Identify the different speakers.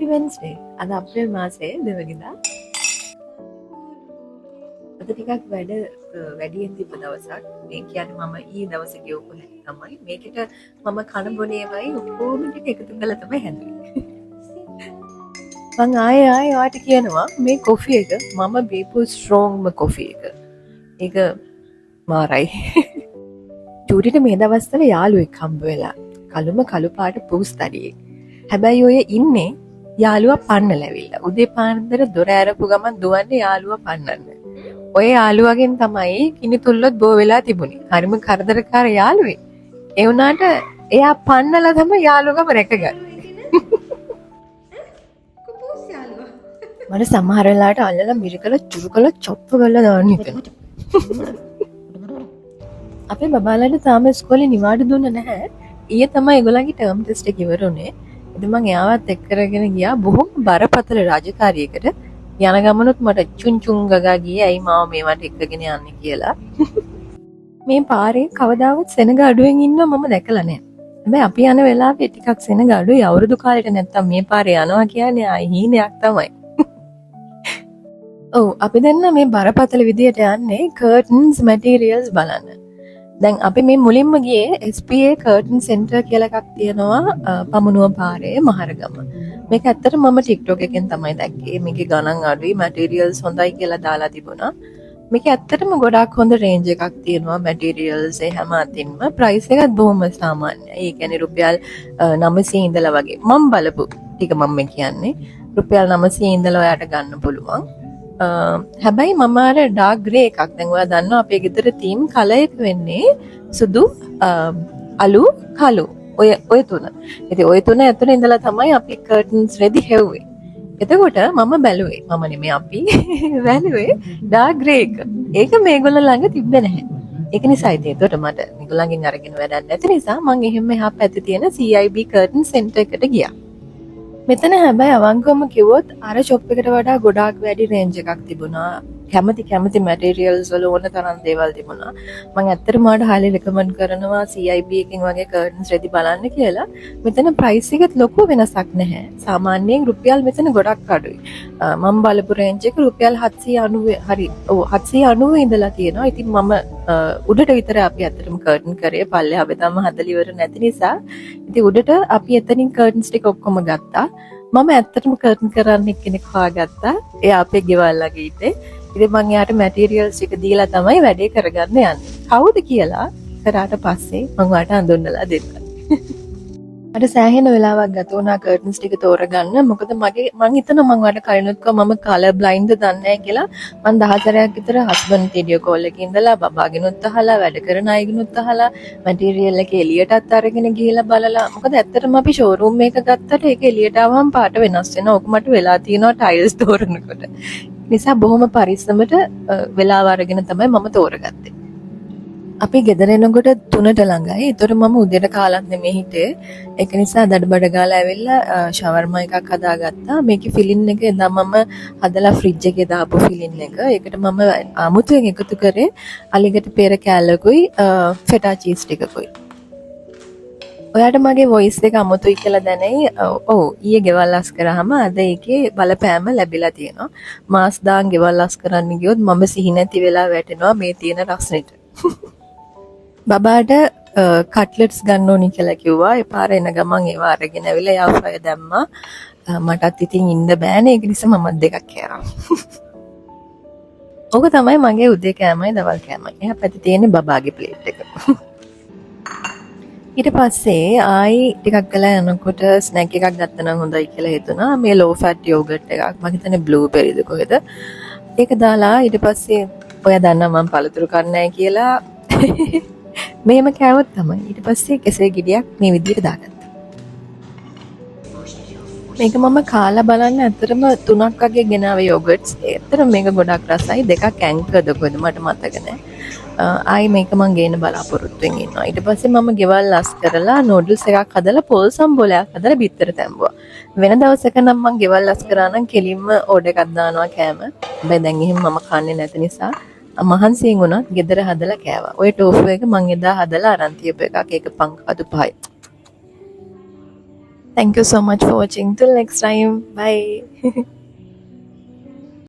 Speaker 1: Happy Wednesday. අද අප්‍රේල් මාසේ දෙවනිදා. අද ටිකක් වැඩියෙන් තිබ්බ දවසක්. මේ කියන්නේ මම ඊ දවසේ ගියපු හැටි තමයි. මේකට මම කන බොනේමයි ඔක්කොම ටික එකතු කරලා තමයි හැදුවේ. මං ආයේ ඔයාලට කියනවා මේ කොෆි එක මම බීපු ස්ට්‍රෝංම කොෆි එක. ඒක මාරයි. චූටිට මේ දවස්වල යාළුවෙක් හම්බ වෙලා. කළු පාට පුස්තඩියෙක්. හැබැයි ඔය ඉන්නේ යාළුවා පන්නල ඇවිල්ලා. උදේ පාන්දර දොර ඇරපු ගමන් දුවන්නේ යාළුවා පන්නන්න. ඔය යාළුවගෙන් තමයි කිනිතුල්ලොත් බෝ වෙලා තිබුණේ. හරිම කරදරකාර යාළුවෙක්. ඒ වුණාට එයා පන්නලා තමයි යාළුවගම රැකගන්නේ.
Speaker 2: කුපුස් යාළුවා.
Speaker 1: මට සමහර වෙලාවට අල්ලලා මිරිකලා චුරු කරලා චොප්ප කරලා දාන්න හිතෙනවා. අපේ බබාලාට තාම ඉස්කෝලේ නිවාඩු දුන්න නැහැ. ඊයේ තමයි ඒගොල්ලන්ගේ ටර්ම් ටෙස්ට් එක ඉවර වුණේ. ඉතින් මම එයාවත් එක්ක කරගෙන ගියා බොහොම බරපතල රාජකාරියකට. යන ගමනොත් මට චුන් ගගා ගියේ ඇයි මාව මේවට එක්කගෙන යන්නේ කියලා. මේ පාරේ කවදාවත් සෙනග අඩුවෙන් ඉන්නව මම දැකලා නැහැ. හැබැයි අපි යන වෙලාවේ ටිකක් සෙනග අඩුයි. අවුරුදු කාලෙට නැත්තම් මේ පාරේ යනවා කියන්නේ ආයි හීනයක් තමයි. ඔව් අපි දැන් මේ බරපතල විදියට යන්නේ කර්ටන්ස් මැටීරියල්ස් බලන්න. දැන් අපි මේ මුලින්ම ගියේ SPA කර්ටන් සෙන්ටර් කියලා එකක් තියෙනවා පමුණුව පාරේ මහරගම. මේක ඇත්තට මම TikTok එකෙන් තමයි දැක්කේ. මේකේ ගණන් අඩුයි මැටීරියල්ස් හොඳයි කියලා දාලා තිබුණා. මේක ඇත්තටම ගොඩාක් හොඳ රේන්ජ් එකක් තියෙනවා මැටීරියල්ස් ඒ හැම අතින්ම. ප්‍රයිස් එකත් බොහොම සාමාන්‍යයි. ඒ කියන්නේ රුපියල් 900 ඉඳලා වගේ. මම බලපු ටික මම කියන්නේ රුපියල් 900 ඉඳලා ඔයාට ගන්න පුළුවන්. හැබැයි මම අර ඩාර්ක් ග්‍රේ එකක් දැන් ඔයා දන්නවා අපේ ගෙදර තීම් කලර් එක වෙන්නේ සුදු අලු කළු ඔය තුන. ඉතින් ඔය තුන ඇතුළේ ඉඳලා තමයි අපි කර්ටන්ස් රෙදි හෙව්වේ. එතකොට මම බැලුවේ මම නෙමෙයි අපි බැලුවේ ඩාර්ක් ග්‍රේ එක. ඒක මේගොල්ලෝ ළඟ තිබ්බේ නැහැ. ඒක නිසා ඉතින් එතකොට මට මේගොල්ලන්ගෙන් අරගෙන වැඩක් නැති නිසා මම එහෙම එහා පැත්තේ තියෙන CIB කර්ටන් සෙන්ටර් එකට ගියා. මෙතන හැබැයි අවංකවම කිව්වොත් අර ෂොප් එකට වඩා ගොඩාක් වැඩි රේන්ජ් එකක් තිබුණා. කැමති මැටීරියල්ස් වල ඕන තරම් දේවල් තිබුණා. මම ඇත්තටම ඔයාලට highly recommend කරනවා CIB එකකින් වගේ curtains රෙදි බලන්න කියලා. මෙතන price එකෙත් ලොකු වෙනසක් නැහැ. සාමාන්‍යයෙන් රුපියල් මෙතන ගොඩක් අඩුයි. මම බලපු රේන්ජ් එක රුපියල් 790 හරි. ඔව් 790 ඉඳලා තියෙනවා. ඉතින් මම උඩට විතර අපි ඇත්තටම curtain කරේ පල්ලෙහා වෙතම හදලා ඉවර නැති නිසා. ඉතින් උඩට අපි එතනින් curtains ටික ඔක්කොම ගත්තා. මම ඇත්තටම කර්ටන් කරන්න එක්කෙනෙක් හොයාගත්තා. එයා අපේ ගෙවල් ළඟ ඉන්නේ. ඉතින් මම එයාට මැටීරියල්ස් ටික දීලා තමයි වැඩේ කරගන්න යන්නේ. කවුද කියලා කරාට පස්සේ මම ඔයාට හඳුන්වලා දෙන්නම්. අර සෑහෙන වෙලාවක් ගත වුණා කර්ටන්ස් ටික තෝරගන්න. මොකද මම හිතනවා මම ඔයාලට කලිනුත් කිව්වා මම කලර් බ්ලයින්ඩ්ද දන්නේ නැහැ කියලා. මම 14ක් විතර හස්බන්ඩ් වීඩියෝ කෝල් එකකින් ඉඳලා බබාගෙනුත් අහලා වැඩ කරන අයගෙනුත් අහලා මැටීරියල් එක එළියටත් අරගෙන ගිහලා බලලා. මොකද ඇත්තටම අපි ෂෝරූම් එක ගත්තට ඒක එළියට ආවම පාට වෙනස් වෙනවා. ඔක මට වෙලා තියෙනවා ටයිල්ස් තෝරනකොට. නිසා බොහොම පරිස්සමට වෙලාව අරගෙන තමයි මම තෝරගත්තේ. අපි ගෙදර එනකොට 3ට ළඟයි. ඒතර මම උදේට කාලත් නෙමෙයි හිටියේ. ඒක නිසා දඩබඩ ගාලා ඇවිල්ලා ෂවර්මා එකක් හදාගත්තා. මේකේ ෆිලින් එක එදා මම හදලා ෆ්‍රිජ් එකේ දාපු ෆිලින් එක. ඒකට මම අමුතුවෙන් එකතු කරේ අලිගට පෙර කෑල්ලකුයි ෆෙටා චීස් ටිකකුයි. ඔයාට මගේ වොයිස් එක අමුතුයි කියලා දැනෙයි. ඔව් ඊයේ ගෙවල් අස් කරාම අද ඒකේ බලපෑම ලැබිලා තියෙනවා. මාස් දාන් ගෙවල් අස් කරන්න ගියොත් මම සිහි නැති වෙලා වැටෙනවා මේ තියෙන රස්නෙට. බබාට කට්ලට්ස් ගන්න ඕනි කියලා කිව්වා. ඒ පාර එන ගමන් ඒව අරගෙන ඇවිල්ලා යා ෆ්‍රයර් දැම්මා. මටත් ඉතින් ඉන්න බෑනේ. ඒක නිසා මම දෙකක් කෑවා. ඕක තමයි මගේ උදේ කෑමයි දවල් කෑමයි. එහා පැත්තේ තියෙන බබාගේ ප්ලේට් එක. ඊට පස්සේ ආයි ටිකක් ගලා යනකොට ස්නැක් එකක් ගත්තා නම් හොඳයි කියලා හිතුණා. මේ low fat yogurt එකක්. මම හිතන්නේ blueberry ද කොහෙද. ඒක දාලා ඊට පස්සේ ඔයා දන්නවා මම පළතුරු කන්නේ නැහැ කියලා මේම කෑවොත් තමයි. ඊට පස්සේ කෙසේ ගෙඩියක් මේ විදිහට දාගත්තා. මේක මම කාලා බලන්න ඇත්තටම 3ක් වගේ ගෙනාවේ යෝගර්ට්ස්. ඇත්තටම මේක ගොඩක් රසයි. 2ක් ඇන්කර්ද කොහෙද මට මතක නැහැ. ආයි මේක මම ගේන්න බලාපොරොත්තු වෙමින් ඉන්නවා. ඊට පස්සේ මම ගෙවල් ලස් කරලා නූඩල්ස් එකක් හදලා පොල් සම්බෝලයක් හදලා බිත්තර තැම්බුවා. වෙන දවසක නම් මම ගෙවල් ලස් කරා නම් කෙලින්ම ඕඩර් එකක් දානවා කෑම. හැබැයි දැන් එහෙම මම කන්නේ නැති නිසා මහන්සියෙන් වුණත් ගෙදර හදලා කෑවා. ඔය ටෝෆු එක මං එදා හදලා අරන් තියපු එකක්. ඒක පංකඩු 5යි. Thank you so much for watching. Till next time. Bye.